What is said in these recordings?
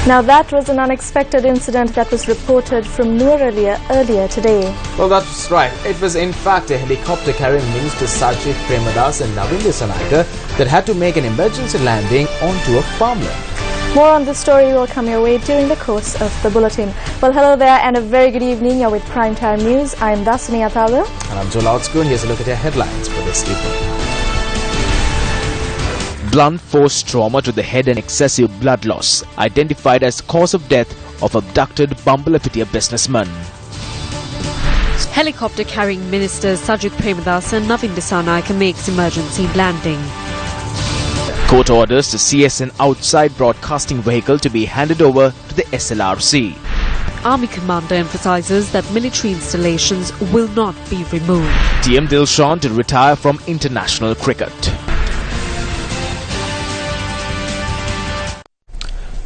Now that was an unexpected incident that was reported from Noor earlier today. Well, that's right. It was in fact a helicopter carrying Minister Sajid Premadas and Navin Dissanayake that had to make an emergency landing onto a farmland. More on this story will come your way during the course of the bulletin. Well, hello there and a very good evening. You're with Primetime News. I'm Dasini Atala. And I'm Joel Outscoon. Here's a look at your headlines for this evening. Blunt force trauma to the head and excessive blood loss identified as cause of death of abducted Bambalapitia businessman. Helicopter carrying Ministers Sajid Premadas and Navin Dissanayake makes emergency landing. Court orders the CSN outside broadcasting vehicle to be handed over to the SLRC. Army commander emphasizes that military installations will not be removed. TM Dilshan to retire from international cricket.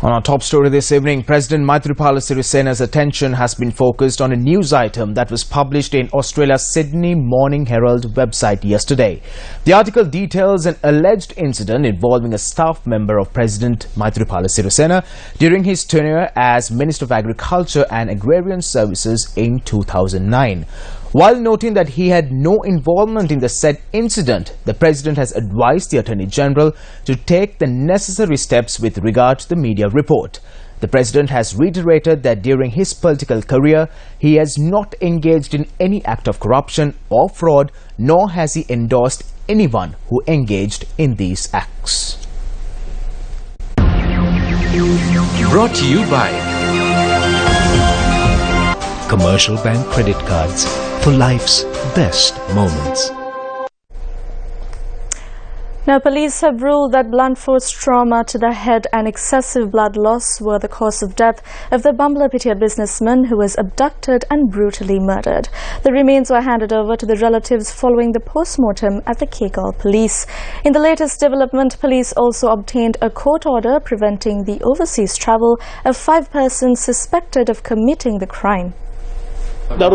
On our top story this evening, President Maithripala Sirisena's attention has been focused on a news item that was published in Australia's Sydney Morning Herald website yesterday. The article details an alleged incident involving a staff member of President Maithripala Sirisena during his tenure as Minister of Agriculture and Agrarian Services in 2009. While noting that he had no involvement in the said incident, the President has advised the Attorney General to take the necessary steps with regard to the media report. The President has reiterated that during his political career, he has not engaged in any act of corruption or fraud, nor has he endorsed anyone who engaged in these acts. Brought to you by Commercial Bank Credit Cards for life's best moments. Now, police have ruled that blunt force trauma to the head and excessive blood loss were the cause of death of the Bambalapitia businessman who was abducted and brutally murdered. The remains were handed over to the relatives following the post-mortem at the Kegal police. In the latest development, police also obtained a court order preventing the overseas travel of 5 persons suspected of committing the crime. He has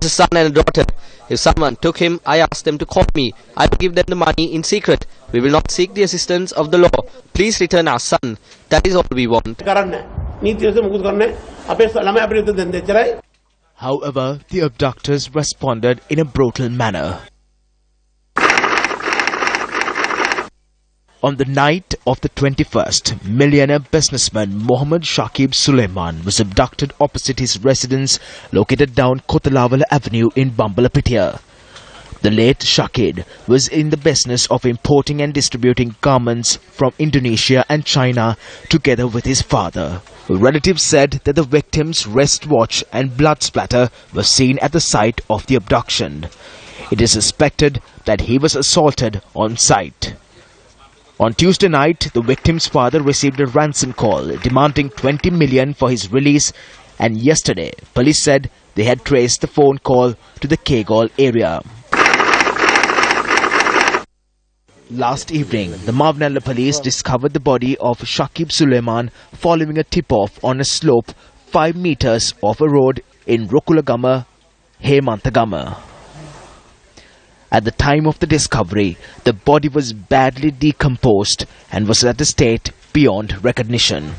a son and a daughter. If someone took him, I asked them to call me. I will give them the money in secret. We will not seek the assistance of the law. Please return our son. That is all we want. However, the abductors responded in a brutal manner. On the night of the 21st, millionaire businessman Mohammed Shakib Suleiman was abducted opposite his residence located down Kotalawala Avenue in Bambalapitia. The late Shakib was in the business of importing and distributing garments from Indonesia and China together with his father. Relatives said that the victim's wristwatch and blood splatter were seen at the site of the abduction. It is suspected that he was assaulted on site. On Tuesday night, the victim's father received a ransom call demanding 20 million for his release, and yesterday, police said they had traced the phone call to the Kegal area. Last evening, the Mavnala police discovered the body of Shakib Suleiman following a tip-off on a slope 5 meters off a road in Rokulagama, Hemantagama. At the time of the discovery, the body was badly decomposed and was at a state beyond recognition.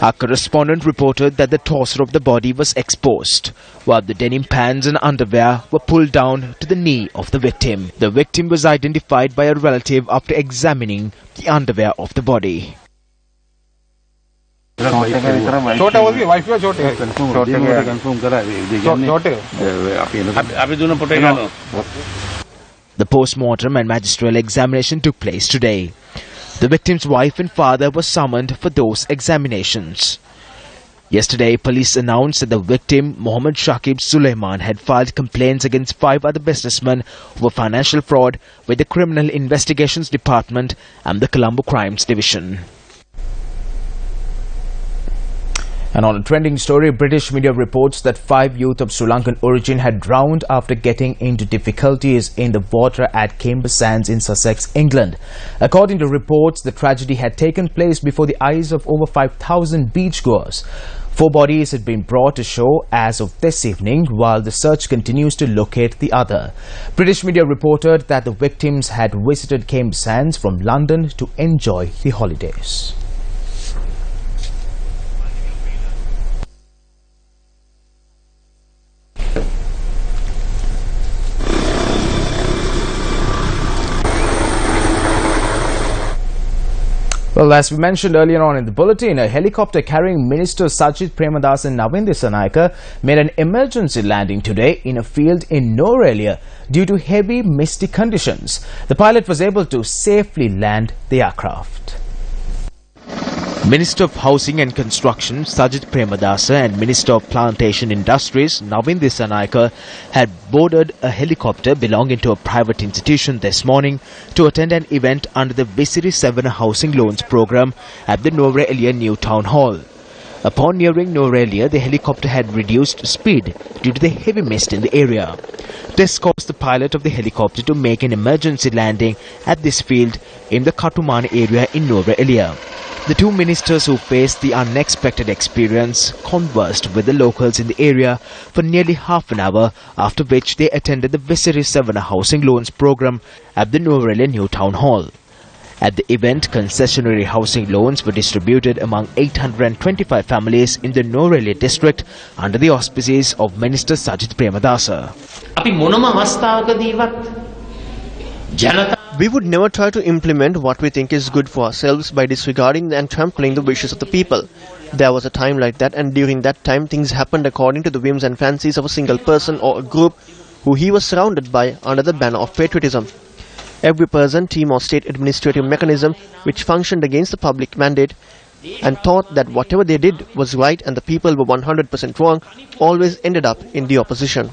Our correspondent reported that the torso of the body was exposed, while the denim pants and underwear were pulled down to the knee of the victim. The victim was identified by a relative after examining the underwear of the body. The post-mortem and magisterial examination took place today. The victim's wife and father were summoned for those examinations. Yesterday, police announced that the victim, Mohammed Shakib Suleiman, had filed complaints against 5 other businessmen over financial fraud with the Criminal Investigations Department and the Colombo Crimes Division. And on a trending story, British media reports that 5 youth of Sri Lankan origin had drowned after getting into difficulties in the water at Camber Sands in Sussex, England. According to reports, the tragedy had taken place before the eyes of over 5,000 beachgoers. 4 bodies had been brought to shore as of this evening, while the search continues to locate the other. British media reported that the victims had visited Camp Sands from London to enjoy the holidays. Well, as we mentioned earlier on in the bulletin, a helicopter carrying Minister Sajith Premadasa and Navin Dissanayake made an emergency landing today in a field in Norelia due to heavy misty conditions. The pilot was able to safely land the aircraft. Minister of Housing and Construction Sajith Premadasa and Minister of Plantation Industries Navin Dissanayake had boarded a helicopter belonging to a private institution this morning to attend an event under the Bihari Hotel Housing Loans Program at the Norelia New Town Hall. Upon nearing Norelia, the helicopter had reduced speed due to the heavy mist in the area. This caused the pilot of the helicopter to make an emergency landing at this field in the Katumani area in Norelia. The two ministers who faced the unexpected experience conversed with the locals in the area for nearly half an hour, after which they attended the Bihari Hotel Housing Loans Program at the Norelia New Town Hall. At the event, concessionary housing loans were distributed among 825 families in the Norelia district under the auspices of Minister Sajith Premadasa. We would never try to implement what we think is good for ourselves by disregarding and trampling the wishes of the people. There was a time like that, and during that time things happened according to the whims and fancies of a single person or a group who he was surrounded by under the banner of patriotism. Every person, team or state administrative mechanism which functioned against the public mandate and thought that whatever they did was right and the people were 100% wrong always ended up in the opposition.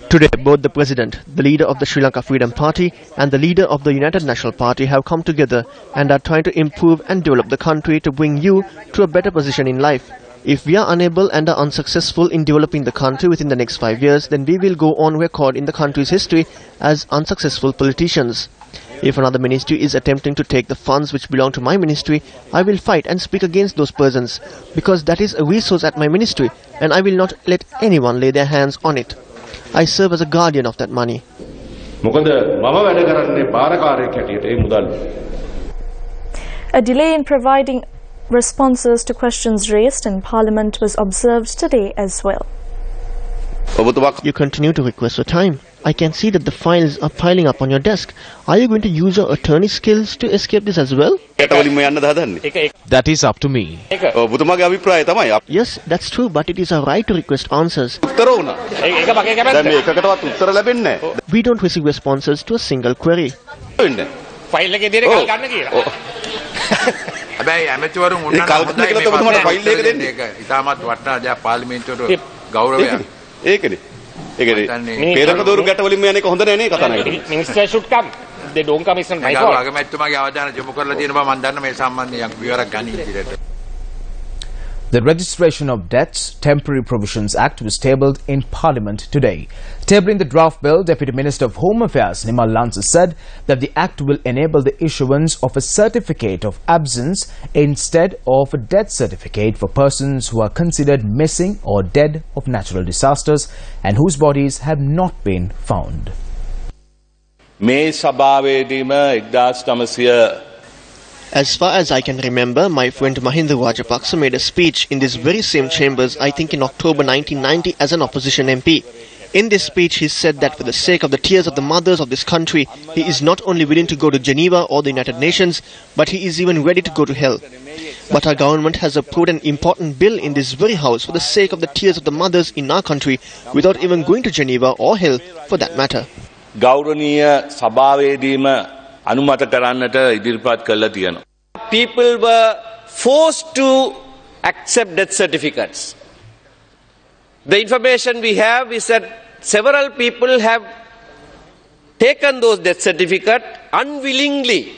Today, both the President, the leader of the Sri Lanka Freedom Party and the leader of the United National Party have come together and are trying to improve and develop the country to bring you to a better position in life. If we are unable and are unsuccessful in developing the country within the next 5 years, then we will go on record in the country's history as unsuccessful politicians. If another ministry is attempting to take the funds which belong to my ministry, I will fight and speak against those persons, because that is a resource at my ministry and I will not let anyone lay their hands on it. I serve as a guardian of that money. A delay in providing responses to questions raised in Parliament was observed today as well. You continue to request for time. I can see that the files are piling up on your desk. Are you going to use your attorney skills to escape this as well? That is up to me. Yes, that's true, but it is our right to request answers. We don't receive responses to a single query. Minister should come. They don't come, it's not my fault. The Registration of Debts Temporary Provisions Act was tabled in Parliament today. Tabling the draft bill, Deputy Minister of Home Affairs Nimal Lanka said that the act will enable the issuance of a certificate of absence instead of a death certificate for persons who are considered missing or dead of natural disasters and whose bodies have not been found. As far as I can remember, my friend Mahinda Rajapaksa made a speech in this very same chambers, I think in October 1990, as an opposition MP. In this speech, he said that for the sake of the tears of the mothers of this country, he is not only willing to go to Geneva or the United Nations, but he is even ready to go to hell. But our government has approved an important bill in this very house for the sake of the tears of the mothers in our country, without even going to Geneva or hell for that matter. People were forced to accept death certificates. The information we have is that several people have taken those death certificates unwillingly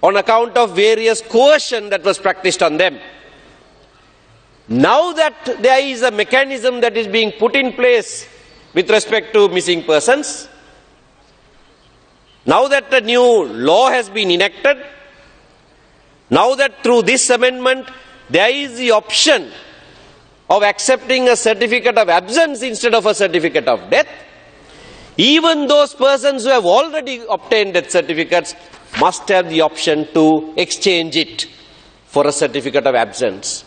on account of various coercion that was practiced on them. Now that there is a mechanism that is being put in place with respect to missing persons, Now that the new law has been enacted, now that through this amendment there is the option of accepting a certificate of absence instead of a certificate of death, even those persons who have already obtained death certificates must have the option to exchange it for a certificate of absence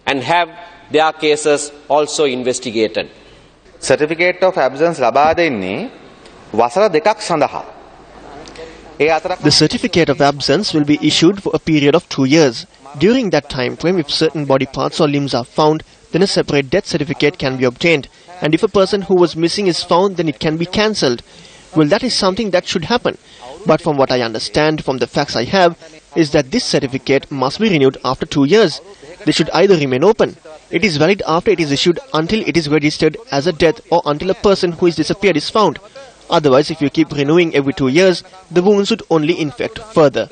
and have their cases also investigated. Certificate of absence ලබා දෙන්නේ වසර දෙකක් සඳහා. The certificate of absence will be issued for a period of 2 years. During that time frame, if certain body parts or limbs are found, then a separate death certificate can be obtained. And if a person who was missing is found, then it can be cancelled. Well, that is something that should happen. But from what I understand from the facts I have, is that this certificate must be renewed after 2 years. They should either remain open. It is valid after it is issued until it is registered as a death or until a person who is disappeared is found. Otherwise, if you keep renewing every 2 years, the wounds would only infect further.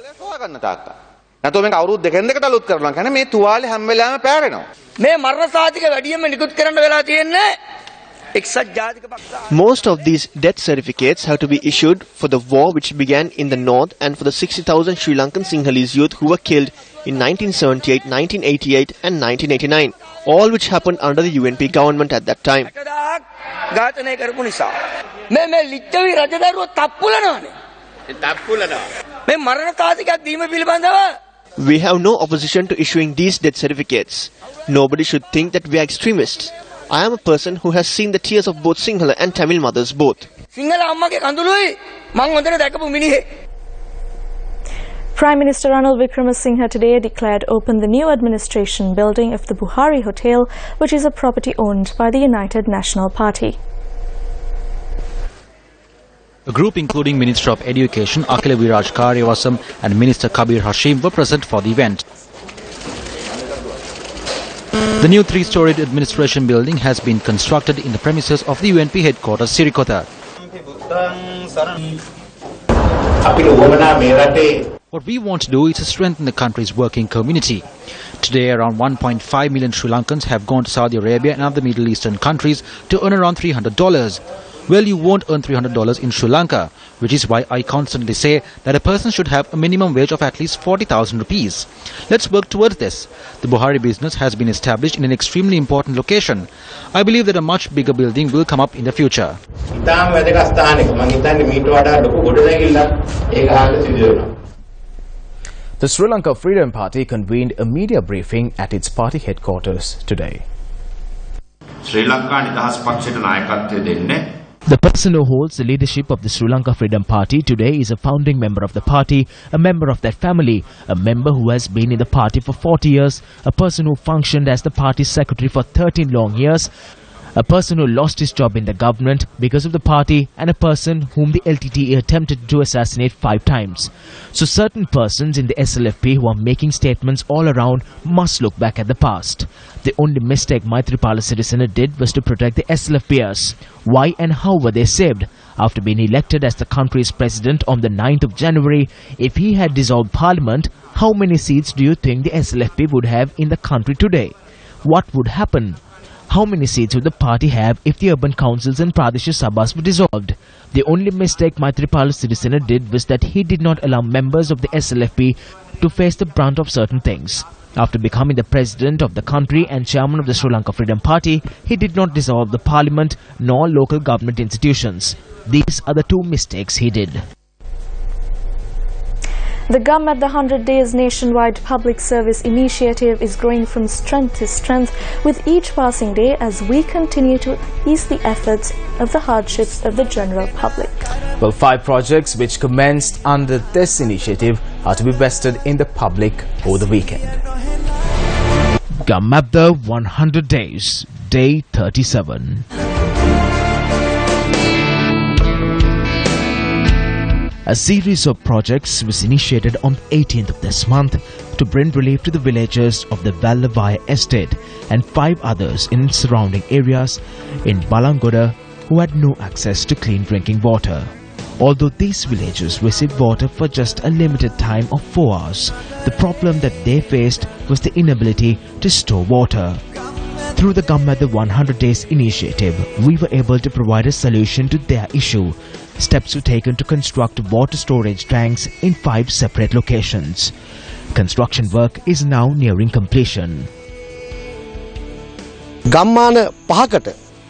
නැතෝ මේක අවුරුදු දෙකෙන් දෙකට අලුත් කරනවා. කියන්නේ මේ තුවාලේ හැම වෙලාවෙම පෑරෙනවා. මේ මරණ සාධක වැඩියෙන්ම නිකුත් කරන්න වෙලා තියෙන්නේ එක්සත් ජාතික පක්ෂ. Most of these death certificates have to be issued for the war which began in the north and for the 60,000 Sri Lankan Sinhalese youth who were killed in 1978, 1988 and 1989, all which happened under the UNP government at that time. ඝාතනය කරපු නිසා මේ ලිච්ඡවි රජදරුව තප්පුලනවානේ. තප්පුලනවා. මේ මරණ සාධකයක් දීම පිළිබඳව We have no opposition to issuing these death certificates. Nobody should think that we are extremists. I am a person who has seen the tears of both Sinhala and Tamil mothers both. Sinhala අම්මගේ කඳුළුයි මං හොඳට දැකපු මිනිහෙක්. Prime Minister Ranil Wickremesinghe today declared open the new administration building of the Bihari Hotel, which is a property owned by the United National Party. A group including Minister of Education Akhil Viraj Karyavasam and Minister Kabir Hashim were present for the event. The new 3-storied administration building has been constructed in the premises of the UNP headquarters Sirikota. What we want to do is to strengthen the country's working community. Today, around 1.5 million Sri Lankans have gone to Saudi Arabia and other Middle Eastern countries to earn around $300. Well, you won't earn $300 in Sri Lanka, which is why I constantly say that a person should have a minimum wage of at least 40,000 rupees. Let's work towards this. The Bihari business has been established in an extremely important location. I believe that a much bigger building will come up in the future. The Sri Lanka Freedom Party convened a media briefing at its party headquarters today. The person who holds the leadership of the Sri Lanka Freedom Party today is a founding member of the party, a member of that family, a member who has been in the party for 40 years, a person who functioned as the party secretary for 13 long years, a person who lost his job in the government because of the party, and a person whom the LTTE attempted to assassinate 5 times. So certain persons in the SLFP who are making statements all around must look back at the past. The only mistake Maithripala Sirisena did was to protect the SLFPers. Why and how were they saved? After being elected as the country's president on the 9th of January, if he had dissolved parliament, how many seats do you think the SLFP would have in the country today? What would happen? How many seats would the party have if the urban councils and Pradesh Sabhas were dissolved? The only mistake Maithripala Sirisena did was that he did not allow members of the SLFP to face the brunt of certain things. After becoming the president of the country and chairman of the Sri Lanka Freedom Party, he did not dissolve the parliament nor local government institutions. These are the 2 mistakes he did. The GUM at the 100 Days Nationwide Public Service Initiative is growing from strength to strength with each passing day as we continue to ease the efforts of the hardships of the general public. Well, 5 projects which commenced under this initiative are to be vested in the public over the weekend. GUM at the 100 Days, Day 37. A series of projects was initiated on the 18th of this month to bring relief to the villagers of the Vallavaya estate and 5 others in surrounding areas in Balangoda who had no access to clean drinking water. Although these villagers received water for just a limited time of 4 hours, the problem that they faced was the inability to store water. Through the Gammadda 100 Days initiative, we were able to provide a solution to their issue. Steps were taken to construct water storage tanks in 5 separate locations. Construction work is now nearing completion.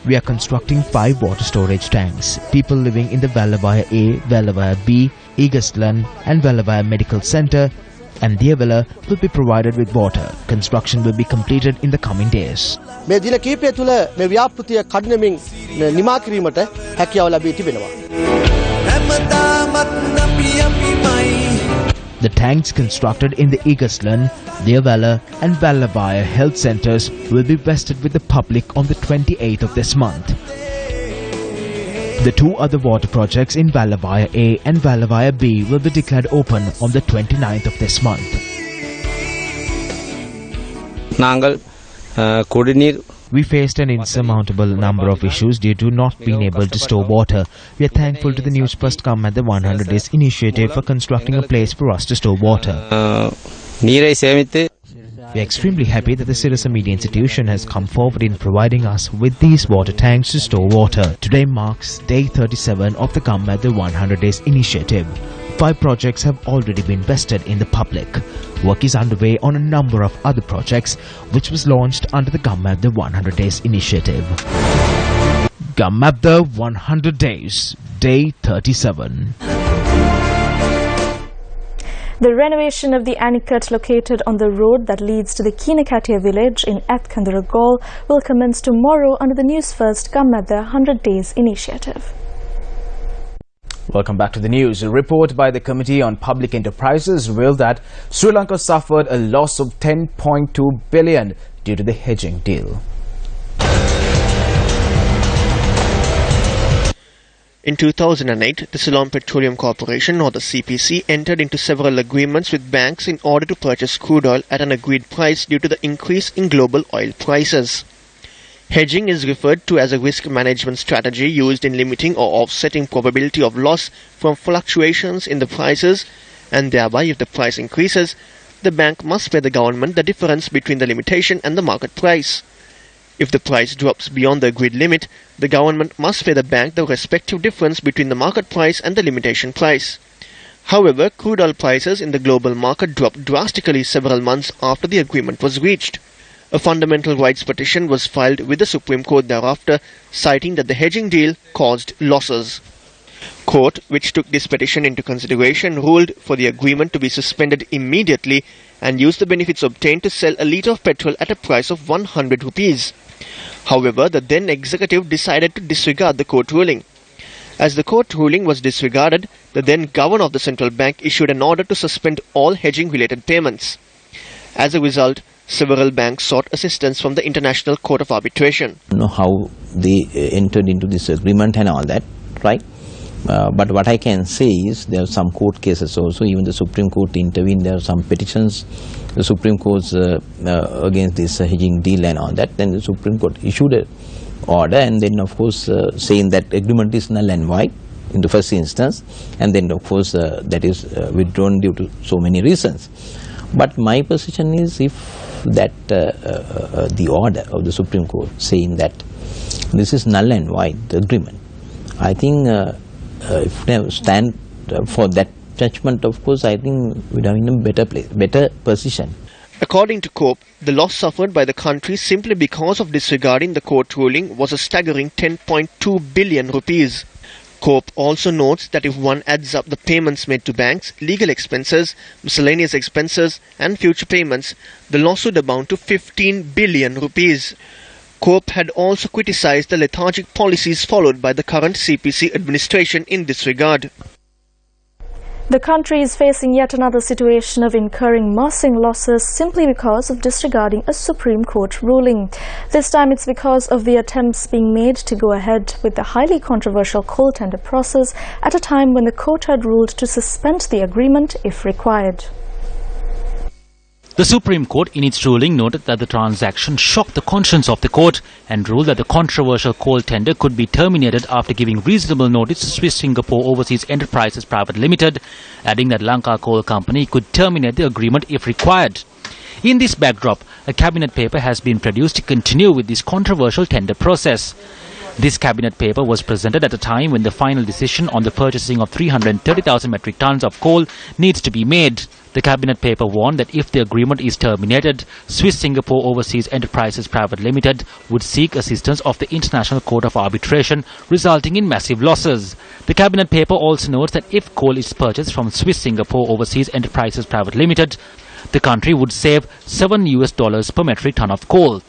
We are constructing 5 water storage tanks. People living in the Vallavaya A, Vallavaya B, Agustland and Vallavaya Medical Center and Diavella will be provided with water. Construction will be completed in the coming days. The tanks constructed in the Agustland, Diavella and Vallavaya health centers will be vested with the public on the 28th of this month. The 2 other water projects in Vallavaya A and Vallavaya B will be declared open on the 29th of this month. We faced an insurmountable number of issues due to not being able to store water. We are thankful to the Newsfirst Gammadda 100 Days initiative for constructing a place for us to store water. We are extremely happy that the Sirasa Media Institution has come forward in providing us with these water tanks to store water. Today marks day 37 of the Gammadda 100 Days initiative. 5 projects have already been vested in the public. Work is underway on a number of other projects which was launched under the Gammadda 100 Days initiative. Gammadda 100 Days, day 37. The renovation of the Anicut located on the road that leads to the Kinakatia village in Athkandaragol will commence tomorrow under the Newsfirst Gammadda 100 Days initiative. Welcome back to the news. A report by the Committee on Public Enterprises revealed that Sri Lanka suffered a loss of 10.2 billion due to the hedging deal. In 2008, the Ceylon Petroleum Corporation or the CPC entered into several agreements with banks in order to purchase crude oil at an agreed price due to the increase in global oil prices. Hedging is referred to as a risk management strategy used in limiting or offsetting probability of loss from fluctuations in the prices, and thereby if the price increases, the bank must pay the government the difference between the limitation and the market price. If the price drops beyond the agreed limit, the government must pay the bank the respective difference between the market price and the limitation price. However, crude oil prices in the global market dropped drastically several months after the agreement was reached. A fundamental rights petition was filed with the Supreme Court thereafter, citing that the hedging deal caused losses. Court, which took this petition into consideration, ruled for the agreement to be suspended immediately and used the benefits obtained to sell a litre of petrol at a price of 100 rupees. However, the then executive decided to disregard the court ruling. As the court ruling was disregarded, the then governor of the central bank issued an order to suspend all hedging-related payments. As a result, several banks sought assistance from the International Court of Arbitration. I don't know how they entered into this agreement and all that, right? But what I can say is there are some court cases also. Even the Supreme Court intervened. There are some petitions. The Supreme Court's against this hedging deal and all that. Then the Supreme Court issued an order and then of course saying that agreement is null and void in the first instance. And then of course that is withdrawn due to so many reasons. But my position is if that the order of the Supreme Court saying that this is null and void, the agreement, I think if they stand for that judgment, of course, I think we are in a better position. According to COPE, the loss suffered by the country simply because of disregarding the court ruling was a staggering 10.2 billion rupees. COPE also notes that if one adds up the payments made to banks, legal expenses, miscellaneous expenses and future payments, the loss would amount to 15 billion rupees. COPE had also criticized the lethargic policies followed by the current CPC administration in this regard. The country is facing yet another situation of incurring massive losses simply because of disregarding a Supreme Court ruling. This time it's because of the attempts being made to go ahead with the highly controversial coal tender process at a time when the court had ruled to suspend the agreement if required. The Supreme Court in its ruling noted that the transaction shocked the conscience of the court and ruled that the controversial coal tender could be terminated after giving reasonable notice to Swiss Singapore Overseas Enterprises Private Limited, adding that Lanka Coal Company could terminate the agreement if required. In this backdrop, a cabinet paper has been produced to continue with this controversial tender process. This cabinet paper was presented at a time when the final decision on the purchasing of 330,000 metric tons of coal needs to be made. The cabinet paper warned that if the agreement is terminated, Swiss Singapore Overseas Enterprises Private Limited would seek assistance of the International Court of Arbitration, resulting in massive losses. The cabinet paper also notes that if coal is purchased from Swiss Singapore Overseas Enterprises Private Limited, the country would save $7 per metric ton of coal.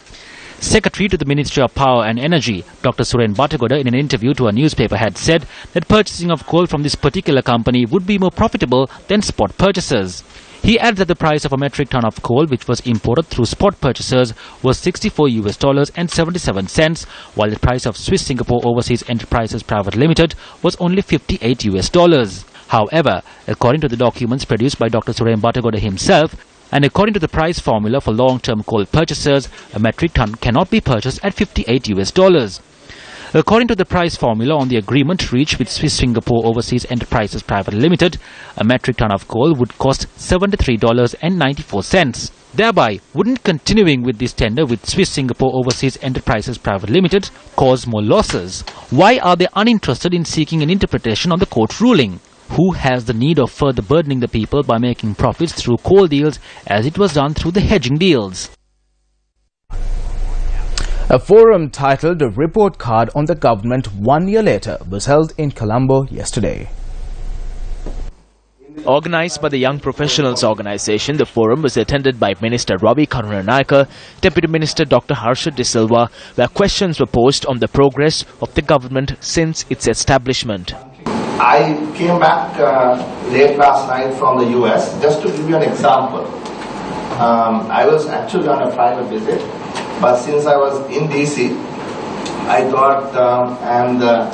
Secretary to the Ministry of Power and Energy, Dr. Suren Batagoda, in an interview to a newspaper, had said that purchasing of coal from this particular company would be more profitable than spot purchases. He adds that the price of a metric ton of coal, which was imported through spot purchasers, was $64.77, while the price of Swiss Singapore Overseas Enterprises Private Limited was only $58. However, according to the documents produced by Dr. Suren Batagoda himself, and according to the price formula for long-term coal purchasers, a metric ton cannot be purchased at $58. According to the price formula on the agreement reached with Swiss Singapore Overseas Enterprises Private Limited, a metric ton of coal would cost $73.94. Thereby, wouldn't continuing with this tender with Swiss Singapore Overseas Enterprises Private Limited cause more losses? Why are they uninterested in seeking an interpretation on the court ruling? Who has the need of further burdening the people by making profits through coal deals as it was done through the hedging deals? A forum titled "A Report Card on the Government 1 Year Later" was held in Colombo yesterday. Organized by the Young Professionals Organization, the forum was attended by Minister Ravi Karunanayake, Deputy Minister Dr. Harsha De Silva, where questions were posed on the progress of the government since its establishment. I came back late last night from the US. Just to give you an example, I was actually on a private visit, but since I was in DC, I thought, and the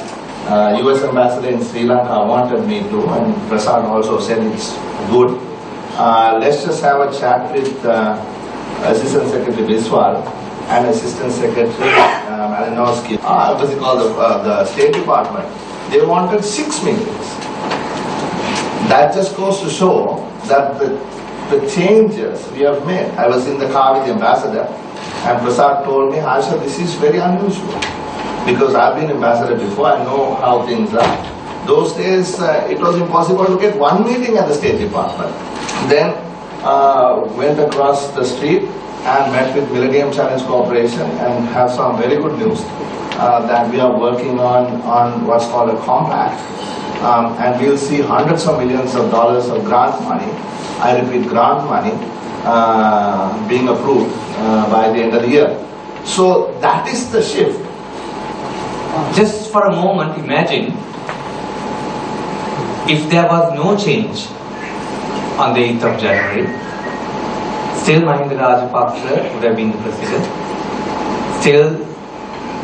US ambassador in Sri Lanka wanted me to, and Prasad also said it's good. Let's just have a chat with Assistant Secretary Biswal and Assistant Secretary Malinowski. What's it called, the State Department. They wanted 6 meetings. That just goes to show that the changes we have made. I was in the car with the ambassador, and Prasad told me, Harsha, this is very unusual. Because I've been ambassador before, I know how things are. Those days, it was impossible to get one meeting at the State Department. Then went across the street and met with Millennium Challenge Corporation and have some very good news. That we are working on what's called a compact, and we'll see hundreds of millions of dollars of grant money, I repeat grant money, being approved by the end of the year. So that is the shift. Just for a moment, imagine if there was no change on the 8th of January, still Mahinda Rajapaksa would have been the president, still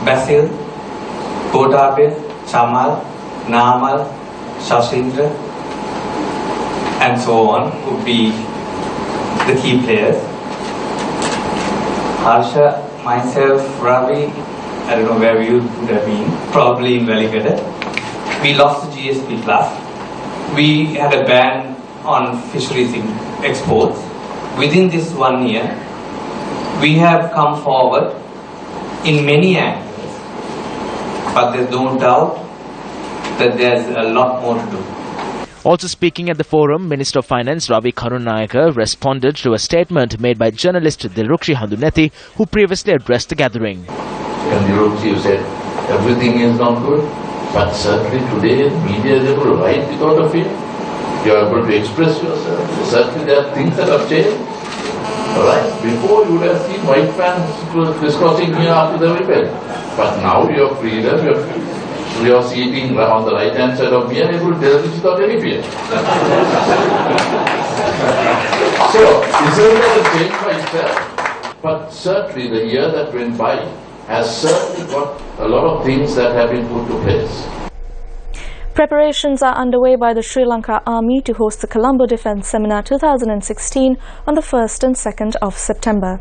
Basil, Gotabe, Chamal, Namal, Shashindra, and so on would be the key players. Harsha, myself, Ravi, I don't know where you would have been, probably in Veligada. We lost the GSP Plus. We had a ban on fisheries exports. Within this 1 year, we have come forward in many angles. But there's no doubt that there's a lot more to do. Also speaking at the forum, Minister of Finance Ravi Karunanayake responded to a statement made by journalist Dilrukshi Handunethi, who previously addressed the gathering. And Dilrukshi said, everything is not good, but certainly today media is able to write without a fear. You are able to express yourself. Certainly there are things that have changed. Alright, before you would have seen white fans crisscrossing here after the rebellion. But now you have freedom, you are sitting on the right hand side of me and able to tell this without any fear. So, isn't that a change by itself? But certainly the year that went by has certainly got a lot of things that have been put to place. Preparations are underway by the Sri Lanka Army to host the Colombo Defence Seminar 2016 on the 1st and 2nd of September.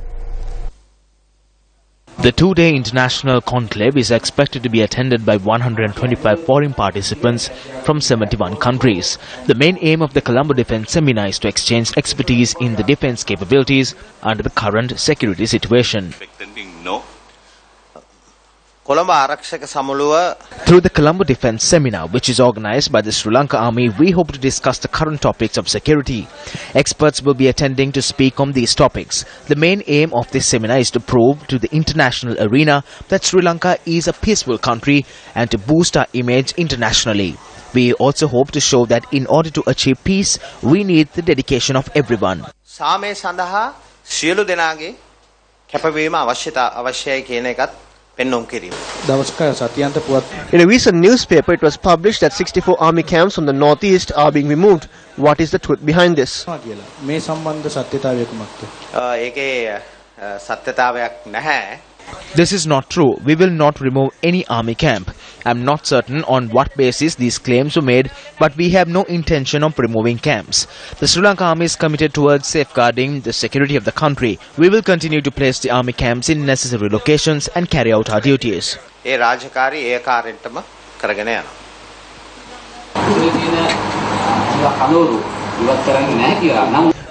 The two-day international conclave is expected to be attended by 125 foreign participants from 71 countries. The main aim of the Colombo Defence Seminar is to exchange expertise in the defence capabilities under the current security situation. Through the Colombo Defence Seminar, which is organised by the Sri Lanka Army, we hope to discuss the current topics of security. Experts will be attending to speak on these topics. The main aim of this seminar is to prove to the international arena that Sri Lanka is a peaceful country and to boost our image internationally. We also hope to show that in order to achieve peace, we need the dedication of everyone. In a recent newspaper, it was published that 64 army camps from the northeast are being removed. What is the truth behind this? This is not true. We will not remove any army camp. I am not certain on what basis these claims were made, but we have no intention of removing camps. The Sri Lanka Army is committed towards safeguarding the security of the country. We will continue to place the army camps in necessary locations and carry out our duties.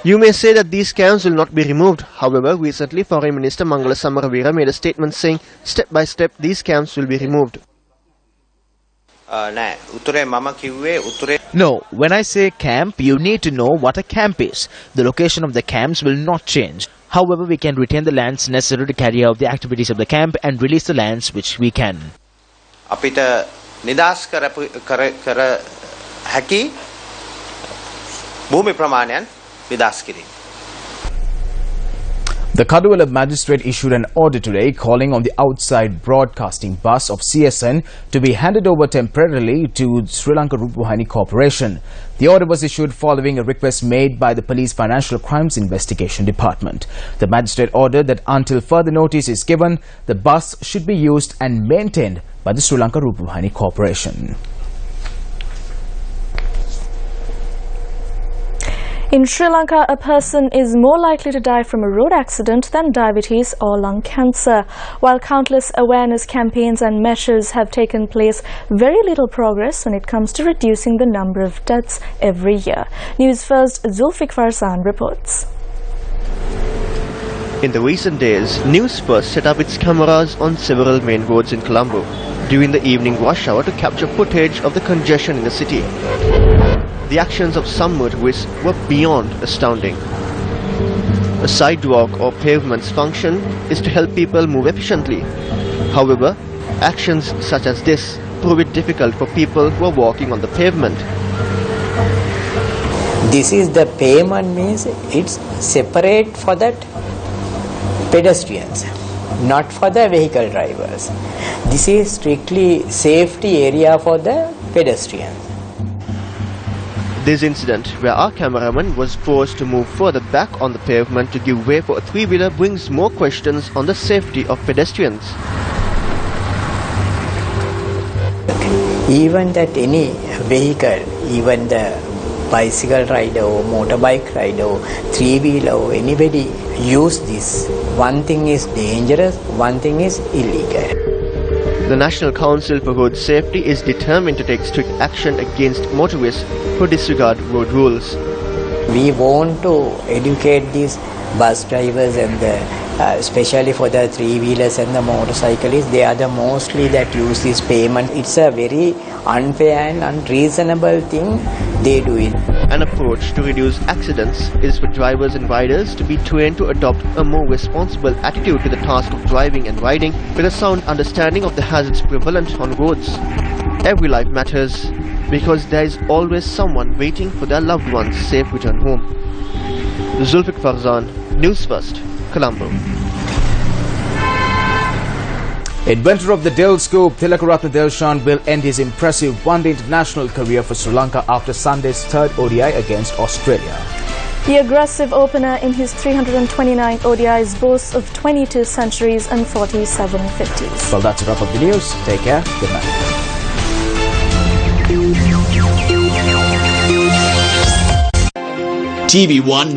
You may say that these camps will not be removed. However, recently Foreign Minister Mangala Samaravira made a statement saying step by step these camps will be removed. No, when I say camp, you need to know what a camp is. The location of the camps will not change. However, we can retain the lands necessary to carry out the activities of the camp and release the lands which we can. The Kadewala magistrate issued an order today calling on the outside broadcasting bus of CSN to be handed over temporarily to Sri Lanka Rupavahini Corporation. The order was issued following a request made by the Police Financial Crimes Investigation Department. The magistrate ordered that until further notice is given, the bus should be used and maintained by the Sri Lanka Rupavahini Corporation. In Sri Lanka, a person is more likely to die from a road accident than diabetes or lung cancer. While countless awareness campaigns and measures have taken place, very little progress when it comes to reducing the number of deaths every year. Newsfirst Zulfikar reports. In the recent days, Newsfirst set up its cameras on several main roads in Colombo during the evening rush hour to capture footage of the congestion in the city. The actions of some motorists were beyond astounding. A sidewalk or pavement's function is to help people move efficiently. However, actions such as this prove it difficult for people who are walking on the pavement. This is the pavement means it's separate for that pedestrians, not for the vehicle drivers. This is strictly safety area for the pedestrians. This incident, where our cameraman was forced to move further back on the pavement to give way for a three-wheeler, brings more questions on the safety of pedestrians. Even that any vehicle, even the bicycle rider or motorbike rider or three-wheeler or anybody use this. One thing is dangerous, one thing is illegal. The National Council for Road Safety is determined to take strict action against motorists who disregard road rules. We want to educate these bus drivers and especially for the three-wheelers and the motorcyclists. They are the mostly that use this payment. It's a very unfair and unreasonable thing they do it. An approach to reduce accidents is for drivers and riders to be trained to adopt a more responsible attitude to the task of driving and riding with a sound understanding of the hazards prevalent on roads. Every life matters because there is always someone waiting for their loved one's safe return home. Zulfik Farzan, News First, Colombo. Inventor of the Dill Scoop, Tilakaratne Dilshan will end his impressive one-day international career for Sri Lanka after Sunday's third ODI against Australia. The aggressive opener in his 329 ODIs boasts of 22 centuries and 47 50s. Well, that's a wrap of the news. Take care. Good night. TV1